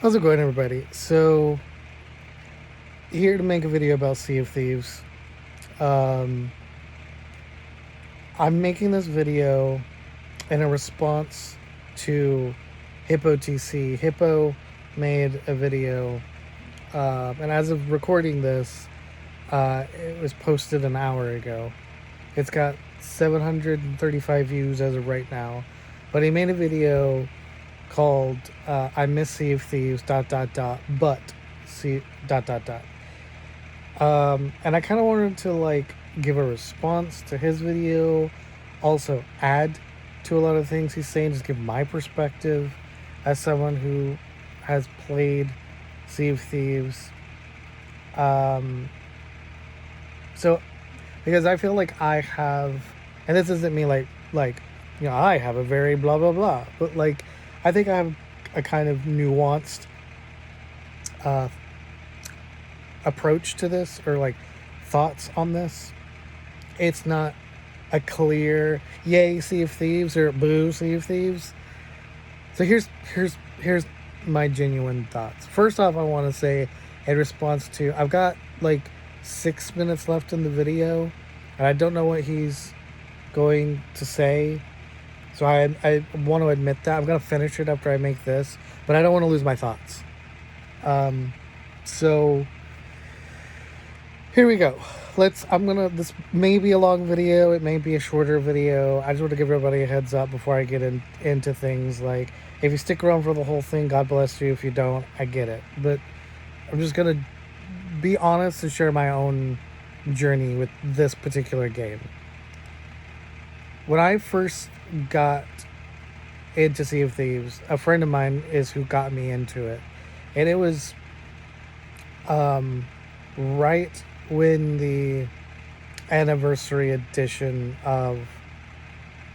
How's it going, everybody? So, here to make a video about Sea of Thieves. Um, I'm making this video in a response to Hippo TC. Hippo made a video, and as of recording this, it was posted an hour ago. It's got 735 views as of right now, but he made a video called "I Miss Sea of Thieves." But see dot dot dot. And I kind of wanted to give a response to his video, also add to a lot of things he's saying, just give my perspective as someone who has played Sea of Thieves. Um, so because I feel like I have, and this isn't me I have a very blah blah blah, but I think I have a kind of nuanced uh, approach to this, or thoughts on this. It's not a clear yay Sea of Thieves or boo Sea of Thieves. So here's my genuine thoughts. First off, I want to say in response to, I've got 6 minutes left in the video, and I don't know what he's going to say. So I want to admit that I'm gonna finish it after I make this, but I don't want to lose my thoughts. So here we go. This may be a long video, it may be a shorter video. I just want to give everybody a heads up before I get into things. If you stick around for the whole thing, God bless you. If you don't, I get it. But I'm just going to be honest and share my own journey with this particular game. When I first got into Sea of Thieves, a friend of mine is who got me into it. And it was right when the anniversary edition of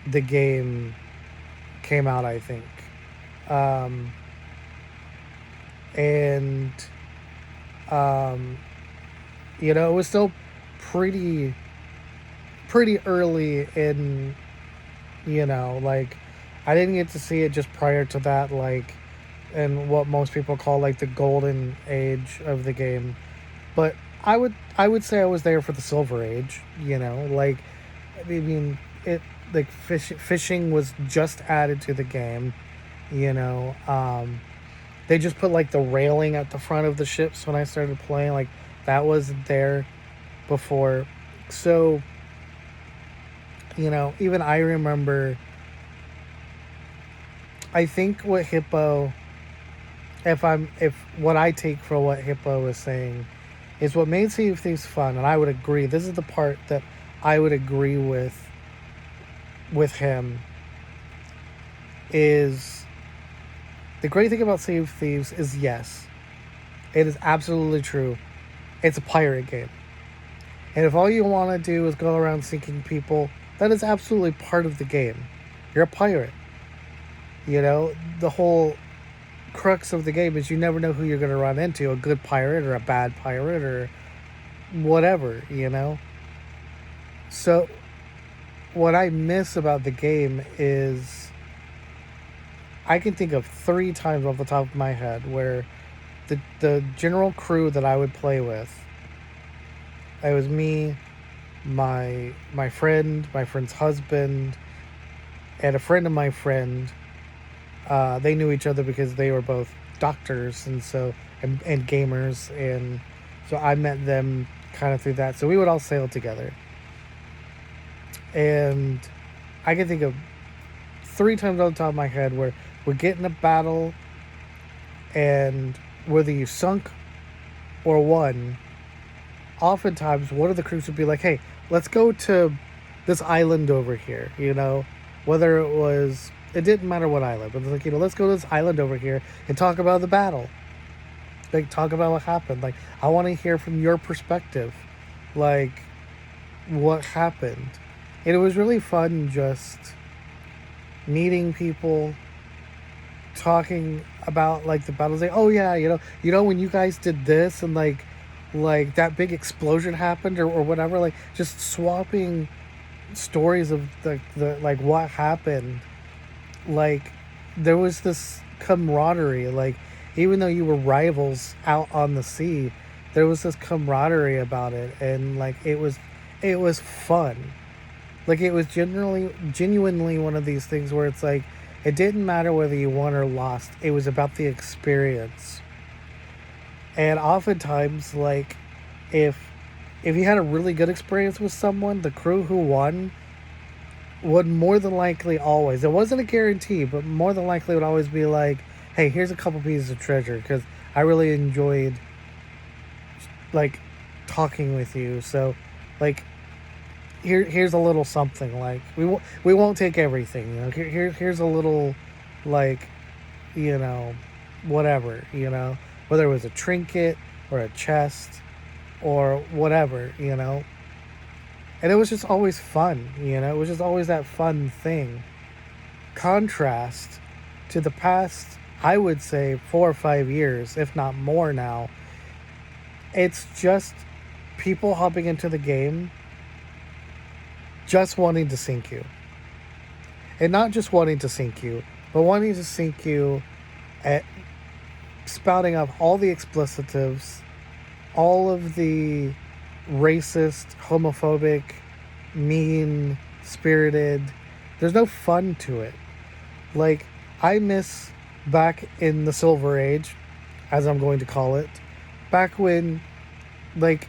the game came out, I think. It was still pretty early in, I didn't get to see it just prior to that, in what most people call the golden age of the game. But I would say I was there for the silver age, fishing was just added to the game, they just put the railing at the front of the ships when I started playing, that wasn't there before. So, even I remember, I think what Hippo, if what I take for what Hippo was saying, is what made Sea of Thieves fun, and I would agree. This is the part that I would agree with him. Is the great thing about Sea of Thieves is, yes, it is absolutely true. It's a pirate game, and if all you want to do is go around seeking people, that is absolutely part of the game. You're a pirate. The whole crux of the game is you never know who you're going to run into, a good pirate or a bad pirate or whatever. So what I miss about the game is I can think of 3 times off the top of my head where the general crew that I would play with, it was me, my friend's husband, and a friend of my friend. They knew each other because they were both doctors and gamers, and so I met them kind of through that. So we would all sail together, and I can think of 3 times off the top of my head where we're getting a battle, and whether you sunk or won, oftentimes one of the crews would be like, "Hey, let's go to this island over here." Whether it didn't matter what island, but let's go to this island over here and talk about the battle. Talk about what happened. I want to hear from your perspective, what happened. And it was really fun just meeting people, talking about the battles. Oh yeah, when you guys did this and that big explosion happened or whatever. Just swapping stories of the what happened. There was this camaraderie. even though you were rivals out on the sea, there was this camaraderie about it, and like it was fun. Like it was genuinely one of these things where it's like it didn't matter whether you won or lost. It was about the experience. And oftentimes, like if you had a really good experience with someone, the crew who won would more than likely always, it wasn't a guarantee, but more than likely would always be like, hey, here's a couple pieces of treasure because I really enjoyed like talking with you. So like here's a little something. Like we won't take everything, you know. Here's a little, like, you know, whatever, you know, whether it was a trinket or a chest or whatever, you know. And it was just always fun, you know. It was just always that fun thing. Contrast to the past, I would say 4 or 5 years, if not more now. It's just people hopping into the game just wanting to sink you. And not just wanting to sink you, but wanting to sink you at spouting off all the explicitives, all of the racist, homophobic, mean spirited. There's no fun to it. Like, I miss back in the Silver Age, as I'm going to call it, back when, like,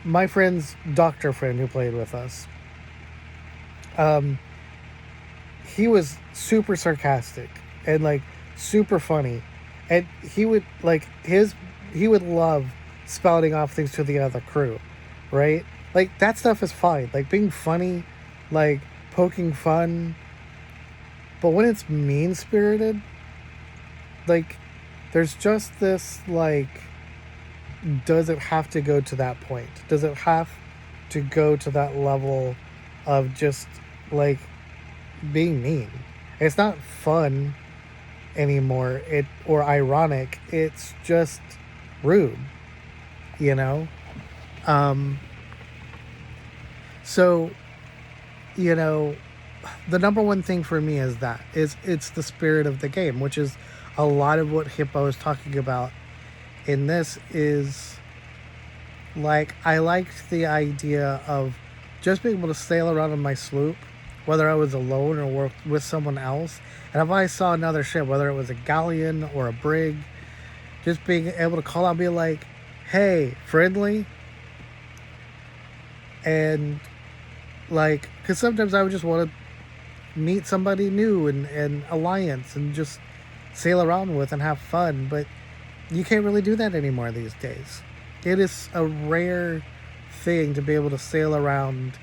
my friend's doctor friend who played with us, he was super sarcastic and like super funny, and he would love spouting off things to the other crew, right? Like that stuff is fine, like being funny, like poking fun. But when it's mean spirited, like there's just this like, does it have to go to that point? Does it have to go to that level of just like being mean? It's not fun anymore, or ironic. It's just rude, you know. So, you know, the number one thing for me is it's the spirit of the game, which is a lot of what Hippo is talking about in this. Is like, I liked the idea of just being able to sail around on my sloop, whether I was alone or with someone else. And if I saw another ship, whether it was a galleon or a brig, just being able to call out and be like, hey, friendly. And like, because sometimes I would just want to meet somebody new and alliance and just sail around with and have fun. But you can't really do that anymore these days. It is a rare thing to be able to sail around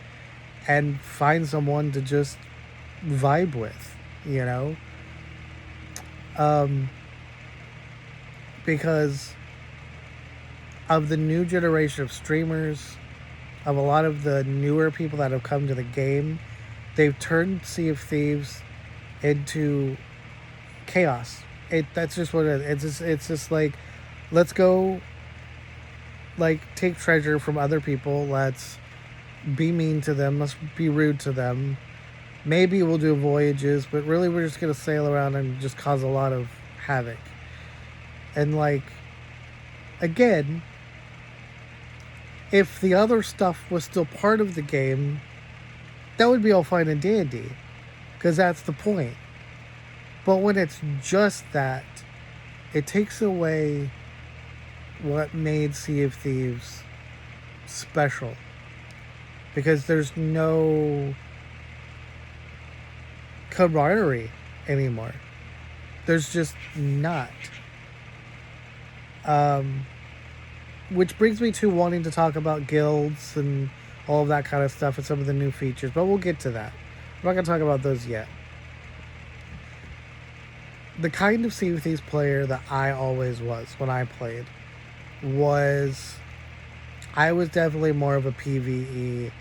and find someone to just vibe with, you know? Because of the new generation of streamers, of a lot of the newer people that have come to the game, they've turned Sea of Thieves into chaos. That's just what it is. It's just like, let's go, like, take treasure from other people. Let's be mean to them. Let's be rude to them. Maybe we'll do voyages, but really we're just going to sail around and just cause a lot of havoc. And like, again, if the other stuff was still part of the game, that would be all fine and dandy, because that's the point. But when it's just that, it takes away what made Sea of Thieves special. Because there's no camaraderie anymore. There's just not. Which brings me to wanting to talk about guilds and all of that kind of stuff and some of the new features. But we'll get to that. I'm not going to talk about those yet. The kind of Sea of Thieves player that I always was when I played was, I was definitely more of a PvE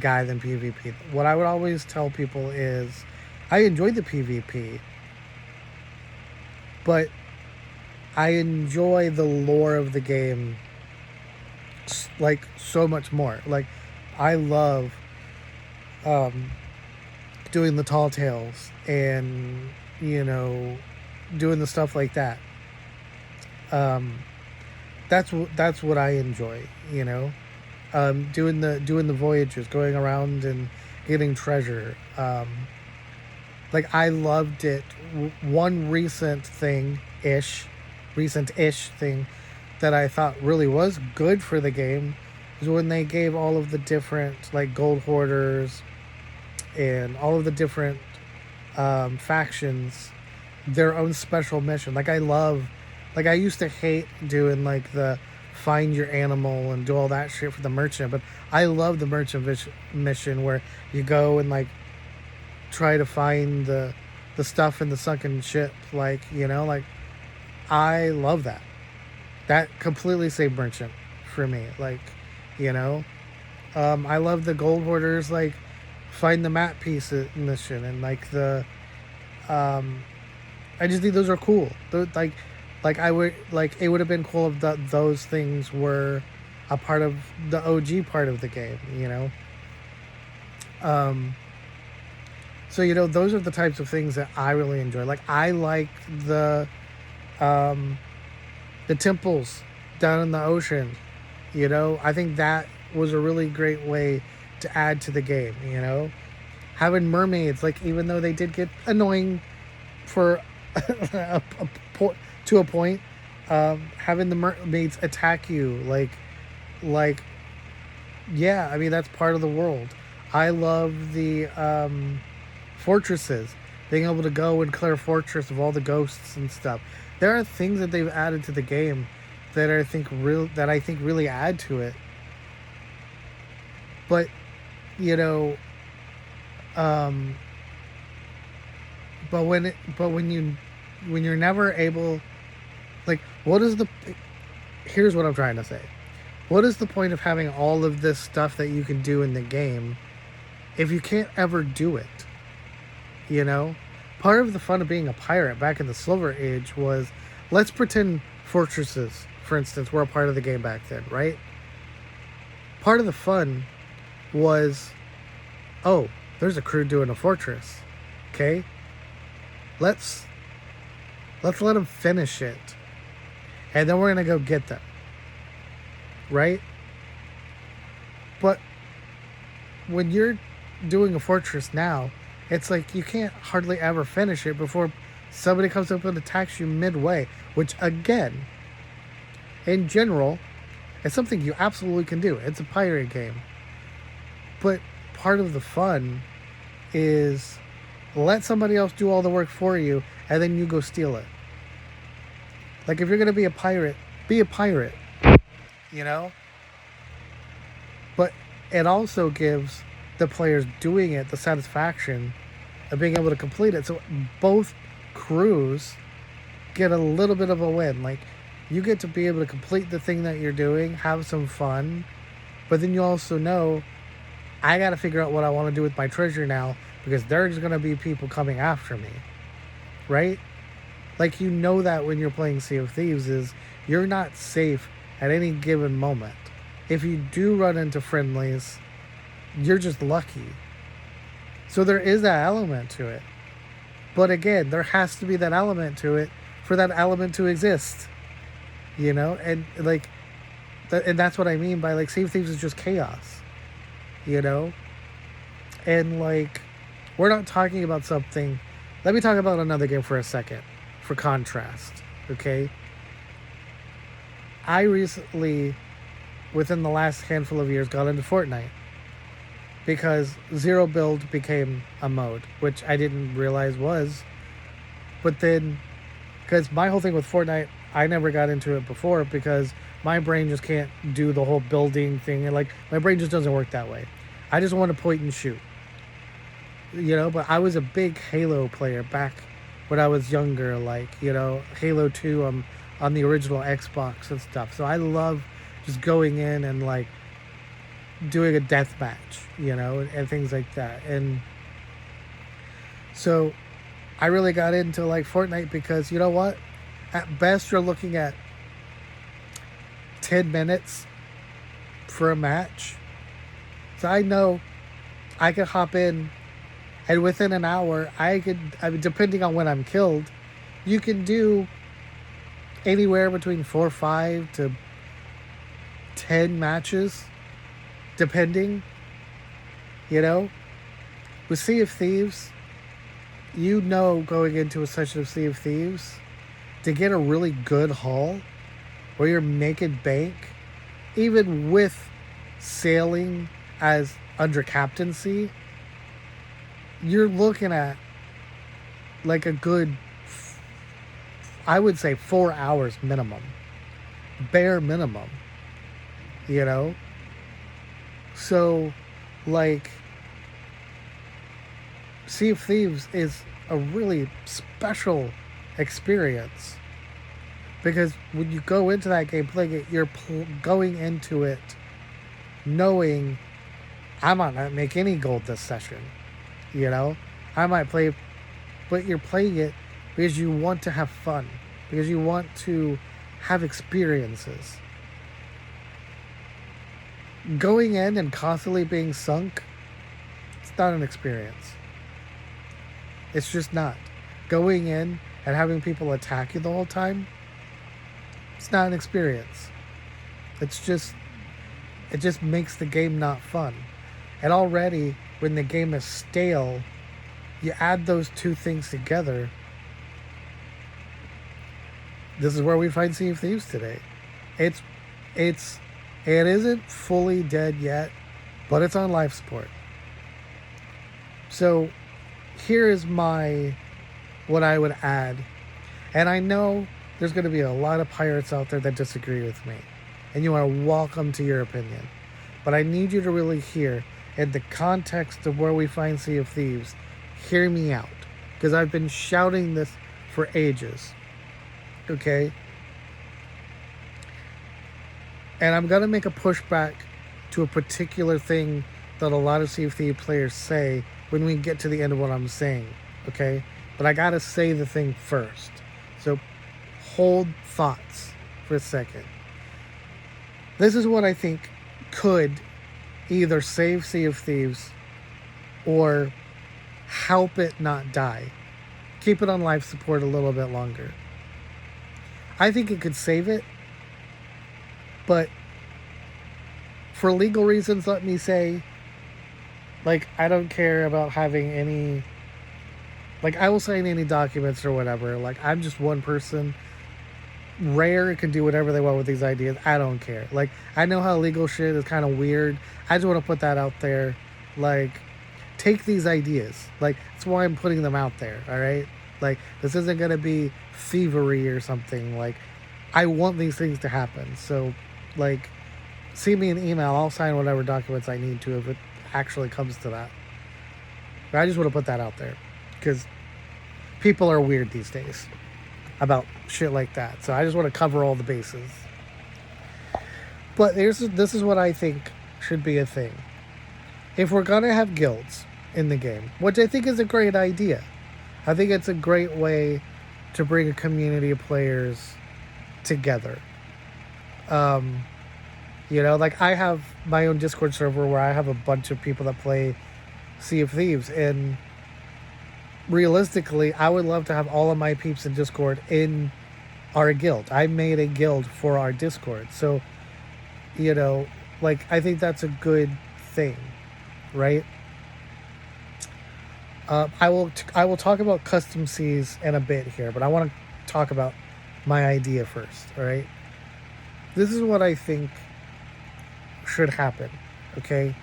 guy than PvP. What I would always tell people is, I enjoyed the PvP, but I enjoy the lore of the game like so much more. Like, I love doing the tall tales and, you know, doing the stuff like that. Um, that's what I enjoy. You know, doing the voyages, going around and getting treasure. Like I loved it. One recent ish thing that I thought really was good for the game is when they gave all of the different like gold hoarders and all of the different factions their own special mission. Like I used to hate doing like the find your animal and do all that shit for the merchant, but I love the mission where you go and like try to find the stuff in the sunken ship. Like like I love that. That completely saved merchant for me. Like you know, I love the gold hoarders like find the map piece mission and like the um I just think those are cool. Like I would like it would have been cool if those things were a part of the OG part of the game. Um, so those are the types of things that I really enjoy. Like I like um, the temples down in the ocean. I think that was a really great way to add to the game. Having mermaids, like even though they did get annoying for to a point, having the mermaids attack you, like yeah, I mean that's part of the world. I love the fortresses, being able to go and clear a fortress of all the ghosts and stuff. There are things that they've added to the game that I think really add to it. But you know, um, when you're never able, like, what is the? Here's what I'm trying to say. What is the point of having all of this stuff that you can do in the game if you can't ever do it? Part of the fun of being a pirate back in the Silver Age was, let's pretend fortresses, for instance, were a part of the game back then, right? Part of the fun was, oh, there's a crew doing a fortress. Okay, let's let them finish it, and then we're gonna go get them, right? But when you're doing a fortress now, it's like you can't hardly ever finish it before somebody comes up and attacks you midway, which again, in general, it's something you absolutely can do. It's a pirate game. But part of the fun is let somebody else do all the work for you and then you go steal it. Like if you're going to be a pirate, be a pirate, you know? But it also gives the players doing it the satisfaction of being able to complete it. So both crews get a little bit of a win. Like you get to be able to complete the thing that you're doing, have some fun, but then you also know I got to figure out what I want to do with my treasure now because there's going to be people coming after me, right? Like that when you're playing Sea of Thieves is you're not safe at any given moment. If you do run into friendlies, you're just lucky. So there is that element to it. But again, there has to be that element to it for that element to exist. And like and that's what I mean by like Sea of Thieves is just chaos. And like we're not talking about something. Let me talk about another game for a second for contrast, okay? I recently, within the last handful of years, got into Fortnite because zero build became a mode, which I didn't realize was. But then, because my whole thing with Fortnite, I never got into it before because my brain just can't do the whole building thing. And like, my brain just doesn't work that way. I just want to point and shoot. But I was a big Halo player back when I was younger, like, Halo 2 on the original Xbox and stuff. So I love just going in and like doing a death match, and things like that. And so I really got into like Fortnite because you know what? At best you're looking at 10 minutes for a match. So I know I could hop in and within an hour, depending on when I'm killed, you can do anywhere between 4, 5 to 10 matches, depending. You know, with Sea of Thieves, you know, going into a session of Sea of Thieves, to get a really good haul where you're making bank, even with sailing as under captaincy, you're looking at like a good, I would say 4 hours minimum, bare minimum, you know? So, like, Sea of Thieves is a really special experience because when you go into that game playing it, you're going into it knowing I might not make any gold this session, you know? I might play, but you're playing it because you want to have fun, because you want to have experiences. Going in and constantly being sunk, it's not an experience. It's just not. Going in and having people attack you the whole time, it's not an experience. It just makes the game not fun. And already, when the game is stale, you add those two things together. This is where we find Sea of Thieves today. It isn't fully dead yet, but it's on life support. So here is what I would add. And I know there's going to be a lot of pirates out there that disagree with me. And you are welcome to your opinion. But I need you to really hear, in the context of where we find Sea of Thieves, hear me out. Because I've been shouting this for ages. Okay? And I'm going to make a pushback to a particular thing that a lot of Sea of Thieves players say when we get to the end of what I'm saying. Okay? But I got to say the thing first. So hold thoughts for a second. This is what I think could either save Sea of Thieves or help it not die. Keep it on life support a little bit longer. I think it could save it, but for legal reasons, let me say, like, I don't care about having any, like, I will sign any documents or whatever. Like, I'm just one person. Rare can do whatever they want with these ideas. I don't care. Like, I know how legal shit is kind of weird. I just want to put that out there. Like, take these ideas. Like, that's why I'm putting them out there, all right? Like, this isn't going to be thievery or something. Like, I want these things to happen. So, like, send me an email. I'll sign whatever documents I need to if it actually comes to that. But I just want to put that out there because people are weird these days about shit like that. So I just want to cover all the bases. But this is what I think should be a thing. If we're going to have guilds in the game, which I think is a great idea. I think it's a great way to bring a community of players together. You know, like, I have my own Discord server where I have a bunch of people that play Sea of Thieves, and realistically, I would love to have all of my peeps in Discord in our guild. I made a guild for our Discord. So, you know, like, I think that's a good thing, right? I will talk about custom seas in a bit here, but I want to talk about my idea first, all right? This is what I think should happen, okay?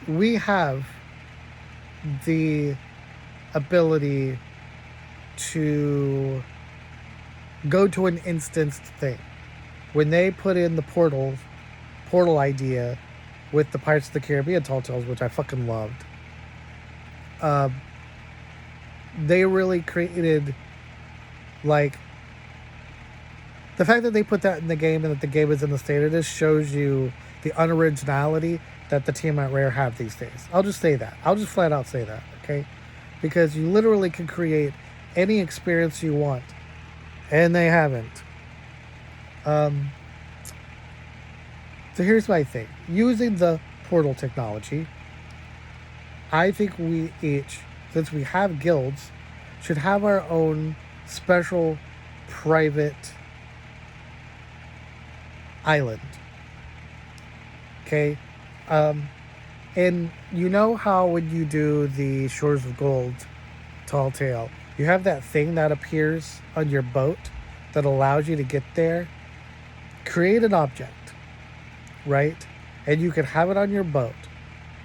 We have the ability to go to an instanced thing. When they put in the portal idea with the Pirates of the Caribbean Tall Tales, which I fucking loved, they really created, like, the fact that they put that in the game and that the game is in the state it is shows you the unoriginality that the team at Rare have these days. I'll just say that. I'll just flat out say that, okay? Because you literally can create any experience you want, and they haven't. So here's my thing. Using the portal technology, I think we each, since we have guilds, should have our own special private island. Okay? And you know how when you do the Shores of Gold Tall Tale, you have that thing that appears on your boat that allows you to get there? Create an object, right? And you can have it on your boat.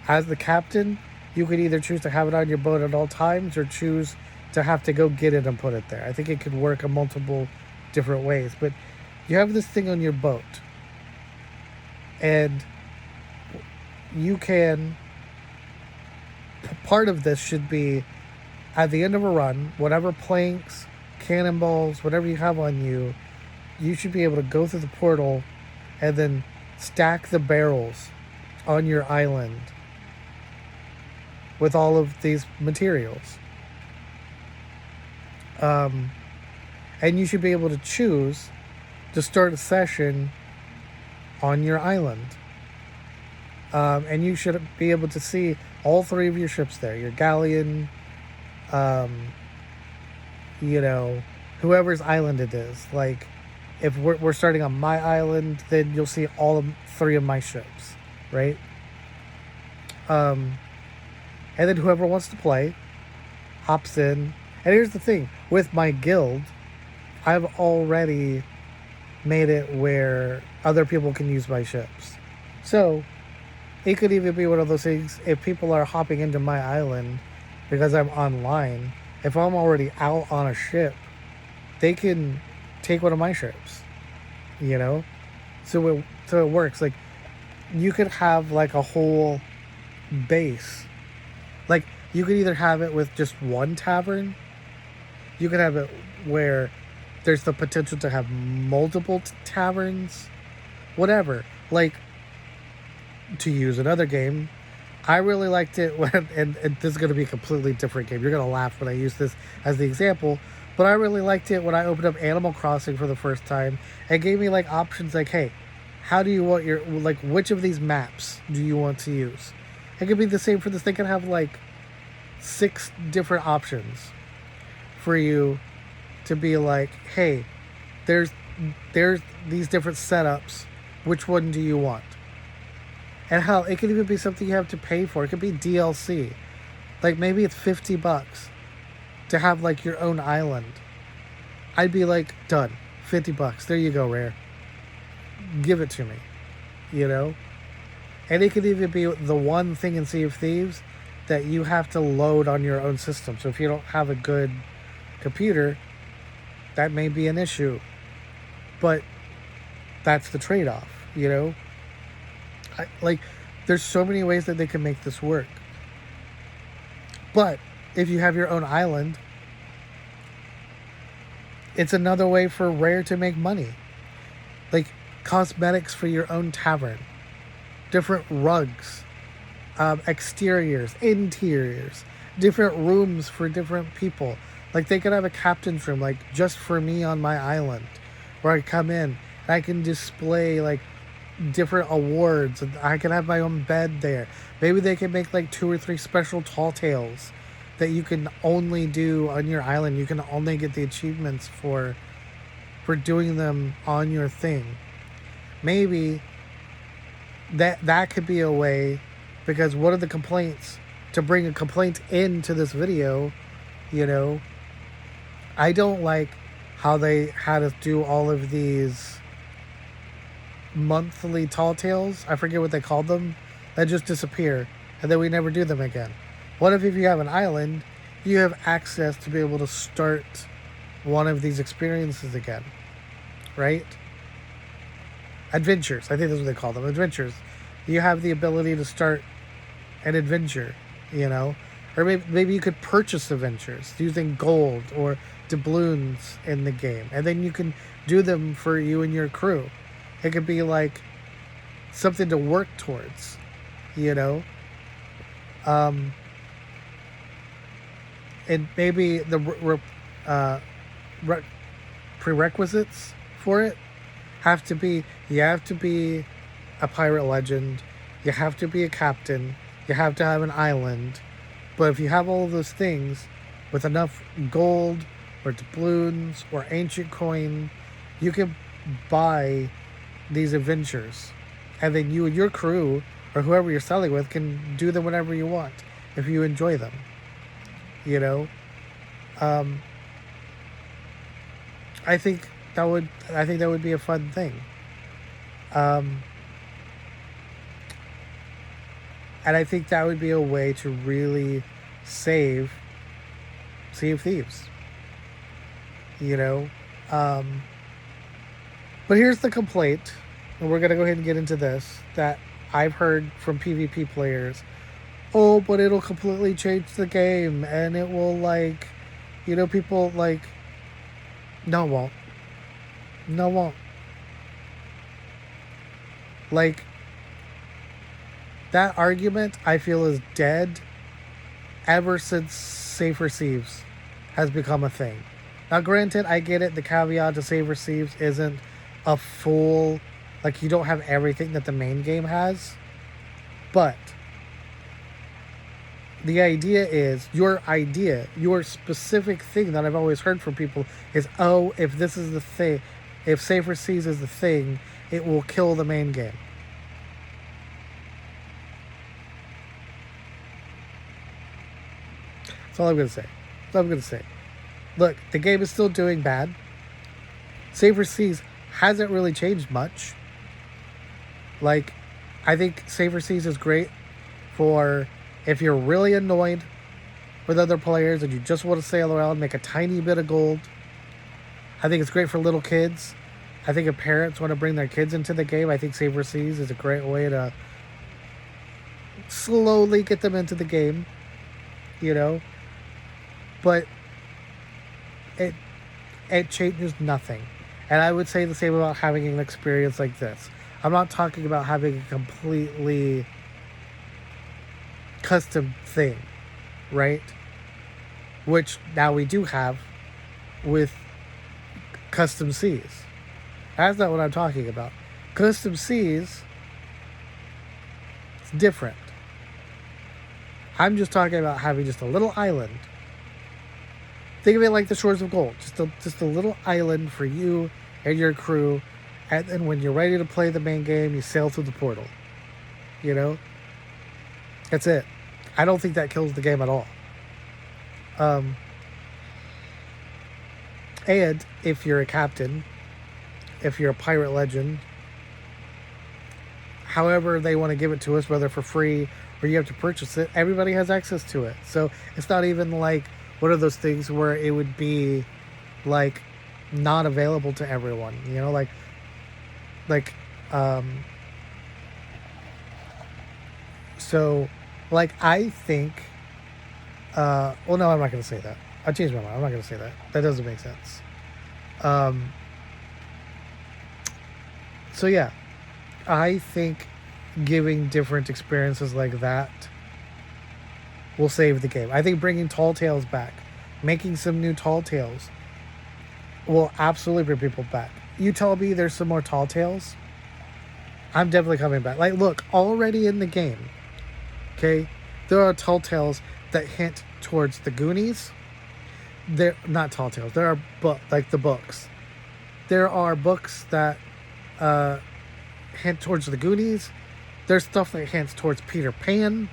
As the captain, you could either choose to have it on your boat at all times or choose to have to go get it and put it there. I think it could work in multiple different ways. But you have this thing on your boat, and you can... Part of this should be at the end of a run, whatever planks, cannonballs, whatever you have on you, you should be able to go through the portal and then stack the barrels on your island with all of these materials. And you should be able to choose to start a session on your island. And you should be able to see all three of your ships there. Your galleon, whoever's island it is. Like, if we're starting on my island, then you'll see all three of my ships, right? And then whoever wants to play hops in. And here's the thing. With my guild, I've already made it where other people can use my ships. So it could even be one of those things, if people are hopping into my island because I'm online, if I'm already out on a ship, they can take one of my ships, So it works. Like, you could have like a whole base. Like, you could either have it with just one tavern. You could have it where there's the potential to have multiple taverns. Whatever. Like, to use another game, I really liked it when, and this is going to be a completely different game. You're going to laugh when I use this as the example, but I really liked it when I opened up Animal Crossing for the first time. It gave me like options like, hey, how do you want your, like, which of these maps do you want to use? It could be the same for this. They could have like 6 different options for you to be like, hey, there's these different setups. Which one do you want? And hell, it could even be something you have to pay for. It could be DLC. Like, maybe it's $50 to have like your own island. I'd be like, done. $50. There you go, Rare. Give it to me. And it could even be the one thing in Sea of Thieves that you have to load on your own system. So if you don't have a good computer, that may be an issue. But that's the trade-off, there's so many ways that they can make this work. But if you have your own island, it's another way for Rare to make money. Like, cosmetics for your own tavern, different rugs, exteriors, interiors, different rooms for different people. Like, they could have a captain's room, like, just for me on my island, where I come in and I can display like different awards, and I can have my own bed there. Maybe they can make like 2 or 3 special tall tales that you can only do on your island. You can only get the achievements for doing them on your thing. Maybe that could be a way, because one of the complaints, to bring a complaint into this video, I don't like how they had us do all of these monthly tall tales. I forget what they called them, that just disappear and then we never do them again. What if you have an island, you have access to be able to start one of these experiences again, right? Adventures, I think that's what they call them, adventures. You have the ability to start an adventure, or maybe you could purchase adventures using gold or doubloons in the game, and then you can do them for you and your crew. It could be like something to work towards, and maybe the prerequisites for it have to be, you have to be a pirate legend, you have to be a captain, you have to have an island. But if you have all of those things with enough gold or doubloons or ancient coin. You can buy these adventures, and then you and your crew or whoever you're selling with can do them whenever you want if you enjoy them. You know, I think that would be a fun thing. And I think that would be a way to really save Sea of Thieves. You know? But here's the complaint, and we're going to go ahead and get into this, that I've heard from PvP players. Oh, but it'll completely change the game, and it will, like, you know, people, like, no, it won't. No, it won't. Like, that argument, I feel, is dead ever since Safer Sieves has become a thing. Now, granted, I get it. The caveat to Safer Sieves isn't a full, like, you don't have everything that the main game has. But the idea is, your specific thing that I've always heard from people is, oh, if this is the thing, if Safer Sieves is the thing, it will kill the main game. That's all I'm going to say. Look, the game is still doing bad. Safer Sieves hasn't really changed much. Like, I think Safer Sieves is great for if you're really annoyed with other players and you just want to sail around, make a tiny bit of gold. I think it's great for little kids. I think if parents want to bring their kids into the game, I think Safer Sieves is a great way to slowly get them into the game, you know? But it changes nothing. And I would say the same about having an experience like this. I'm not talking about having a completely custom thing, right? Which now we do have with Custom Seas. That's not what I'm talking about. Custom Seas, it's different. I'm just talking about having just a little island. Think of it like the Shores of Gold. Just a little island for you and your crew. And then when you're ready to play the main game, you sail through the portal. You know? That's it. I don't think that kills the game at all. And if you're a captain, if you're a pirate legend, however they want to give it to us, whether for free or you have to purchase it, everybody has access to it. So it's not even like one of those things where it would be like not available to everyone, you know, so like I think well, no, I'm not going to say that. I changed my mind. I'm not going to say that. That doesn't make sense. So yeah, I think giving different experiences like that will save the game. I think bringing Tall Tales back, making some new Tall Tales will absolutely bring people back. You tell me there's some more Tall Tales, I'm definitely coming back. Like, look, already in the game, okay, there are Tall Tales that hint towards the Goonies. They're not Tall Tales. There are like the books. There are books that hint towards the Goonies. There's stuff that hints towards Peter Pan.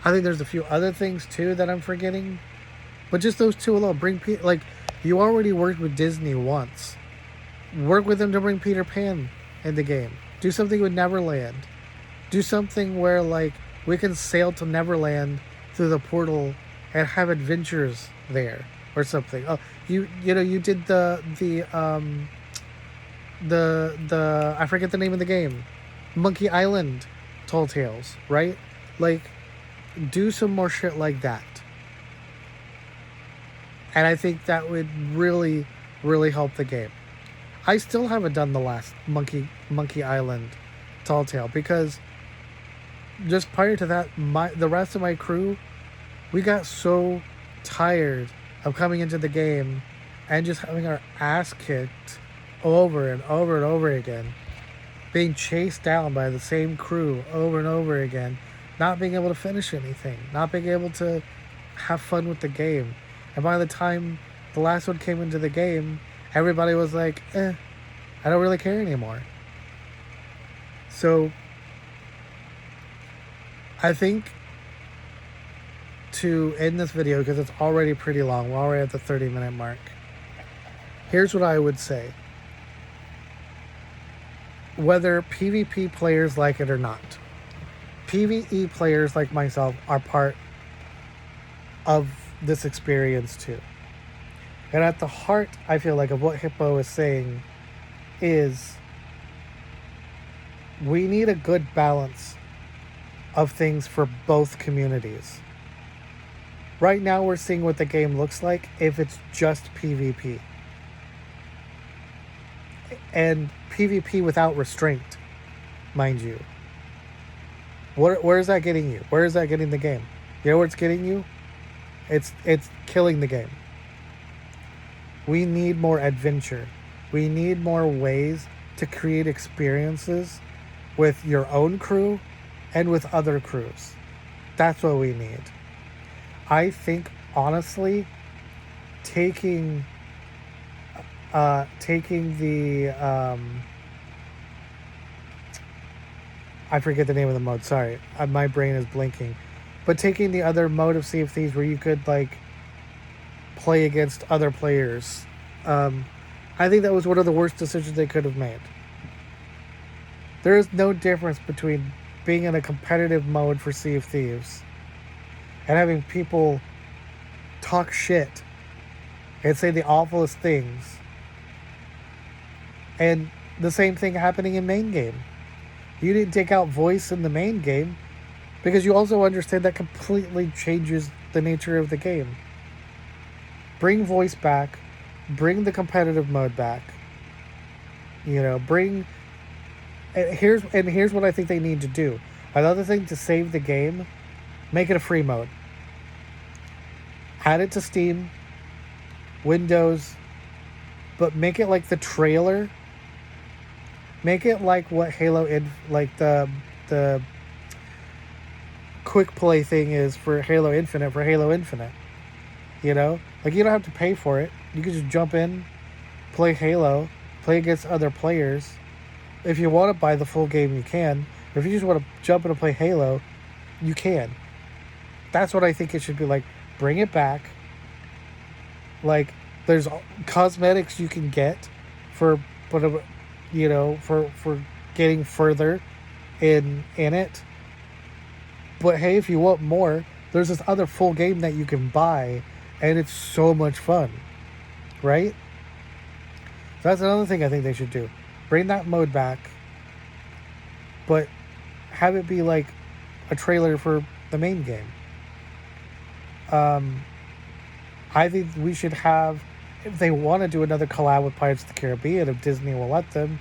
I think there's a few other things too that I'm forgetting, but just those two alone bring like you already worked with Disney once. Work with them to bring Peter Pan in the game. Do something with Neverland. Do something where like we can sail to Neverland through the portal and have adventures there or something. Oh, you know you did the I forget the name of the game, Monkey Island Tall Tales, right? Like, do some more shit like that. And I think that would really, really help the game. I still haven't done the last Monkey Island Tall Tale because just prior to that, the rest of my crew, we got so tired of coming into the game and just having our ass kicked over and over and over again, being chased down by the same crew over and over again, not being able to finish anything, not being able to have fun with the game. And by the time the last one came into the game, everybody was like, I don't really care anymore. So I think to end this video, because it's already pretty long, we're already at the 30-minute mark. Here's what I would say. Whether PvP players like it or not, PvE players like myself are part of this experience too. And at the heart, I feel like, of what Hippo is saying is we need a good balance of things for both communities. Right now we're seeing what the game looks like if it's just PvP. And PvP without restraint, mind you. Where is that getting you? Where is that getting the game? You know where it's getting you? It's killing the game. We need more adventure. We need more ways to create experiences with your own crew and with other crews. That's what we need. I think, honestly, taking the I forget the name of the mode, sorry, my brain is blinking, but taking the other mode of Sea of Thieves where you could like play against other players, I think that was one of the worst decisions they could have made. There is no difference between being in a competitive mode for Sea of Thieves and having people talk shit and say the awfulest things, and the same thing happening in main game. You didn't take out voice in the main game because you also understand that completely changes the nature of the game. Bring voice back, bring the competitive mode back. You know, here's what I think they need to do. Another thing to save the game, make it a free mode. Add it to Steam, Windows, but make it like the trailer. Make it like what like the quick play thing is for Halo Infinite. You know? Like, you don't have to pay for it. You can just jump in, play Halo, play against other players. If you want to buy the full game, you can. Or if you just want to jump in and play Halo, you can. That's what I think it should be like. Bring it back. Like, there's cosmetics you can get for getting further in it. But hey, if you want more, there's this other full game that you can buy, and it's so much fun, right? So that's another thing I think they should do. Bring that mode back, but have it be like a trailer for the main game. I think we should have, if they want to do another collab with Pirates of the Caribbean, if Disney will let them,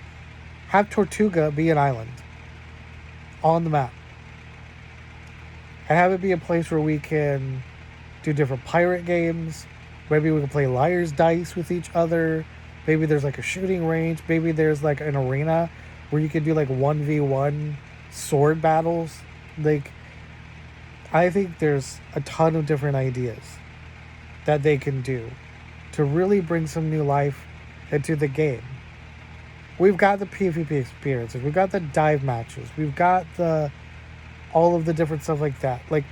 have Tortuga be an island on the map. And have it be a place where we can do different pirate games. Maybe we can play Liar's Dice with each other. Maybe there's like a shooting range. Maybe there's like an arena where you can do like 1v1 sword battles. Like, I think there's a ton of different ideas that they can do to really bring some new life into the game. We've got the PvP experiences. We've got the dive matches. We've got all of the different stuff like that. Like,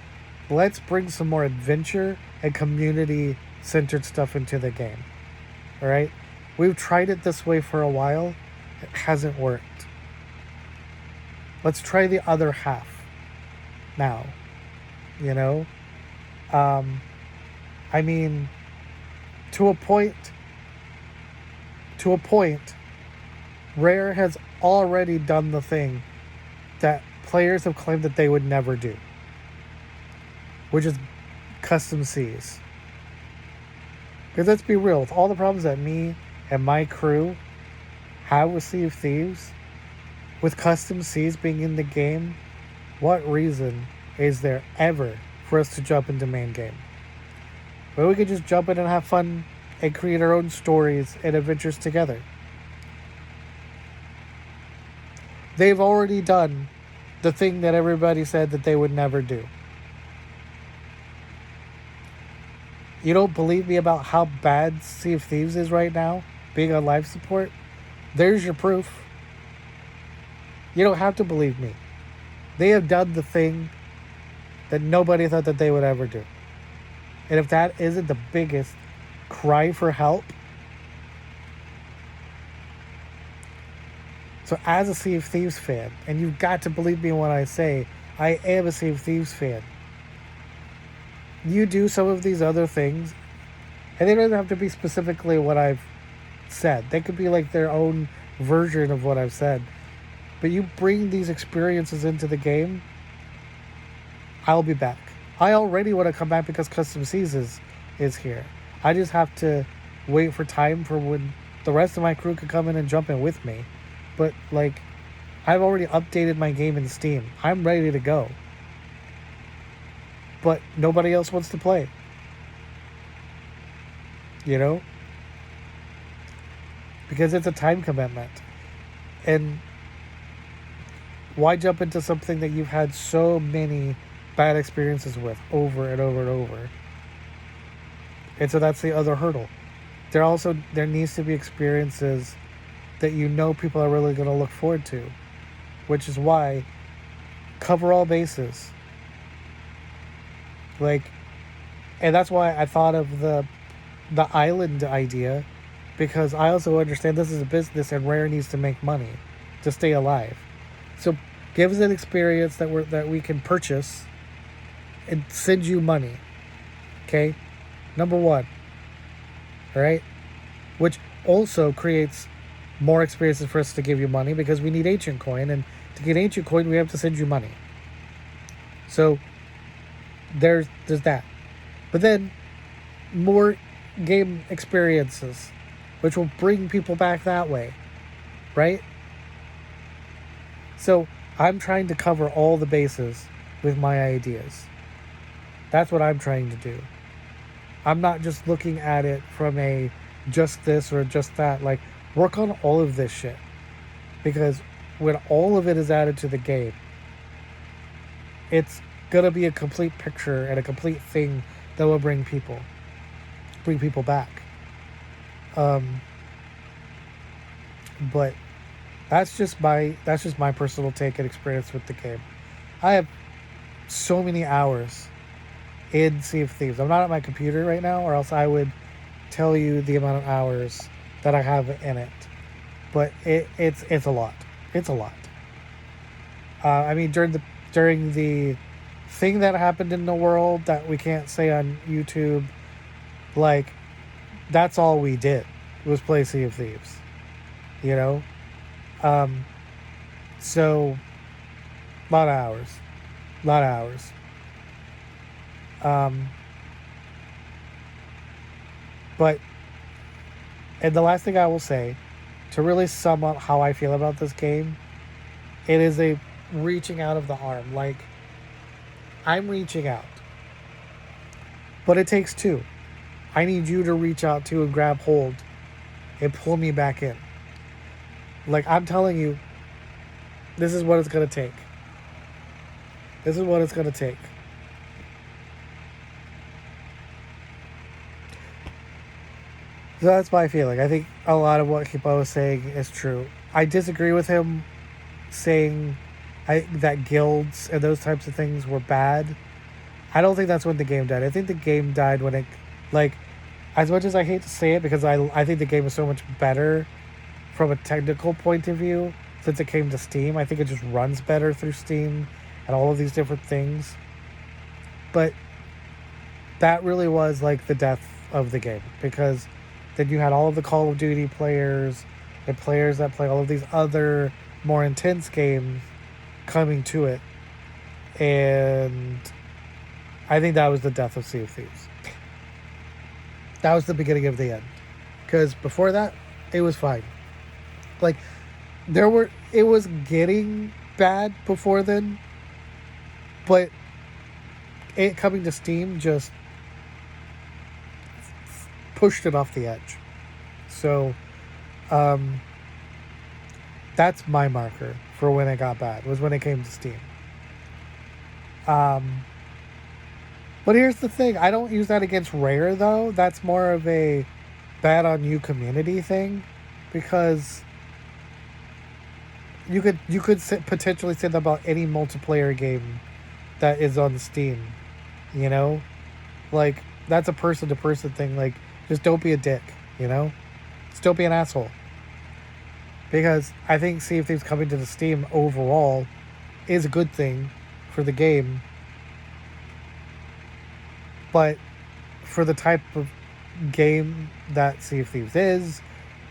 let's bring some more adventure and community-centered stuff into the game. All right? We've tried it this way for a while. It hasn't worked. Let's try the other half now. You know? I mean, to a point, Rare has already done the thing that players have claimed that they would never do, which is custom seas. Because let's be real, with all the problems that me and my crew have with Sea of Thieves, with custom seas being in the game, what reason is there ever for us to jump into main game? But we could just jump in and have fun and create our own stories and adventures together. They've already done the thing that everybody said that they would never do. You don't believe me about how bad Sea of Thieves is right now, being on life support? There's your proof. You don't have to believe me. They have done the thing that nobody thought that they would ever do. And if that isn't the biggest cry for help. So as a Sea of Thieves fan, and you've got to believe me when I say I am a Sea of Thieves fan, you do some of these other things, and they don't have to be specifically what I've said. They could be like their own version of what I've said. But you bring these experiences into the game, I'll be back. I already want to come back because Custom Seas is here. I just have to wait for time for when the rest of my crew could come in and jump in with me. But, like, I've already updated my game in Steam. I'm ready to go. But nobody else wants to play. You know? Because it's a time commitment. And why jump into something that you've had so many bad experiences with over and over and over? And so that's the other hurdle. There needs to be experiences that you know people are really going to look forward to, which is why cover all bases. Like, and that's why I thought of the island idea, because I also understand this is a business and Rare needs to make money to stay alive. So give us an experience that we can purchase and send you money. Okay? Number one. All right? Which also creates more experiences for us to give you money, because we need Ancient Coin, and to get Ancient Coin we have to send you money. So there's that. But then more game experiences, which will bring people back that way. Right? So I'm trying to cover all the bases with my ideas. That's what I'm trying to do. I'm not just looking at it from a just this or just that. Like, work on all of this shit. Because when all of it is added to the game, it's going to be a complete picture and a complete thing that will bring people back. But that's just my personal take and experience with the game. I have so many hours in Sea of Thieves. I'm not at my computer right now, or else I would tell you the amount of hours that I have in it. But it's a lot. It's a lot. I mean, during the thing that happened in the world that we can't say on YouTube, like, that's all we did was play Sea of Thieves. You know? So, a lot of hours. But, and the last thing I will say, to really sum up how I feel about this game, it is a reaching out of the arm. Like, I'm reaching out. But it takes two. I need you to reach out to and grab hold and pull me back in. Like, I'm telling you, this is what it's going to take. This is what it's going to take. So that's my feeling. I think a lot of what Hippo was saying is true. I disagree with him saying that guilds and those types of things were bad. I don't think that's when the game died. I think the game died when it, like, as much as I hate to say it, because I think the game is so much better from a technical point of view since it came to Steam. I think it just runs better through Steam and all of these different things. But that really was like the death of the game, because then you had all of the Call of Duty players and players that play all of these other more intense games coming to it. And I think that was the death of Sea of Thieves. That was the beginning of the end. Because before that, it was fine. Like, it was getting bad before then, but it coming to Steam just pushed it off the edge. So, that's my marker for when it got bad, was when it came to Steam. But here's the thing. I don't use that against Rare, though. That's more of a bad on you community thing. Because you could potentially say that about any multiplayer game that is on Steam. You know? Like, that's a person-to-person thing. Like, just don't be a dick, you know? Just don't be an asshole. Because I think Sea of Thieves coming to the Steam overall is a good thing for the game. But for the type of game that Sea of Thieves is,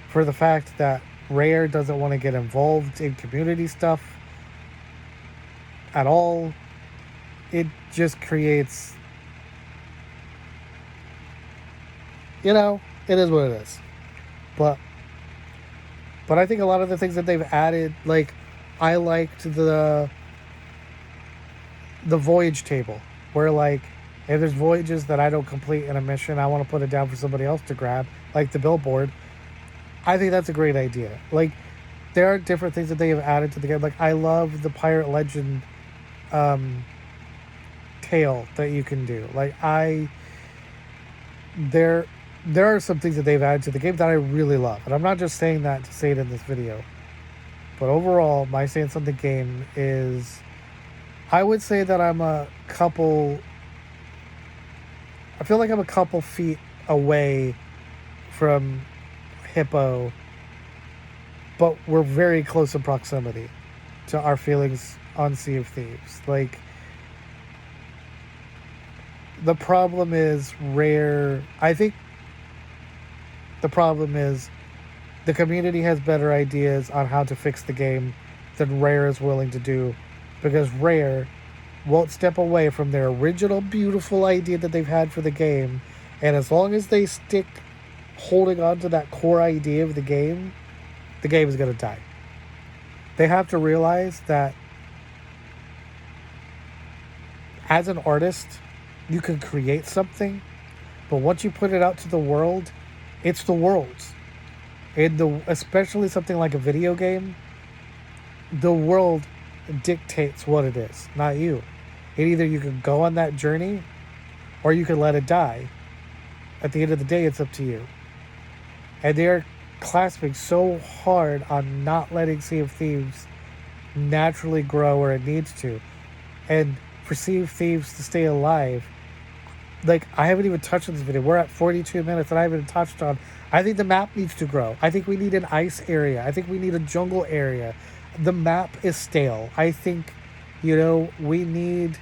for the fact that Rare doesn't want to get involved in community stuff at all, it just creates, you know, it is what it is. But I think a lot of the things that they've added, like, I liked the voyage table, where, like, if there's voyages that I don't complete in a mission, I want to put it down for somebody else to grab, like the billboard. I think that's a great idea. Like, there are different things that they have added to the game. Like, I love the Pirate Legend tale that you can do. Like, there are some things that they've added to the game that I really love. And I'm not just saying that to say it in this video. But overall, my stance on the game is, I would say that I feel like I'm a couple feet away from Hippo, but we're very close in proximity to our feelings on Sea of Thieves. Like, the problem is Rare. I think the problem is the community has better ideas on how to fix the game than Rare is willing to do, because Rare won't step away from their original beautiful idea that they've had for the game. And as long as they stick holding on to that core idea of the game is going to die. They have to realize that as an artist, you can create something, but once you put it out to the world, it's the world's. Especially something like a video game, the world dictates what it is, not you. And either you can go on that journey or you can let it die. At the end of the day, it's up to you. And they're clasping so hard on not letting Sea of Thieves naturally grow where it needs to. And for Sea of Thieves to stay alive, like, I haven't even touched on this video. We're at 42 minutes and I haven't touched on, I think the map needs to grow. I think we need an ice area. I think we need a jungle area. The map is stale. I think, we need,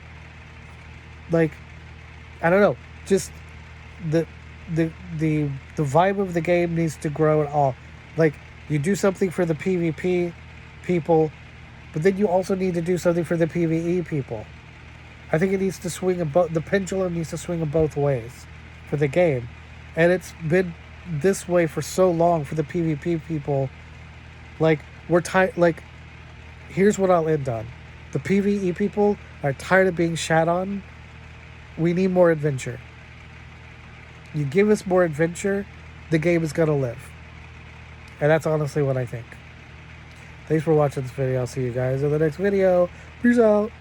like, I don't know, just the vibe of the game needs to grow at all. Like, you do something for the PvP people, but then you also need to do something for the PvE people. I think it needs to swing the pendulum needs to swing in both ways for the game. And it's been this way for so long for the PvP people. Like, we're tired. Like, here's what I'll end on. The PvE people are tired of being shat on. We need more adventure. You give us more adventure, the game is going to live. And that's honestly what I think. Thanks for watching this video. I'll see you guys in the next video. Peace out.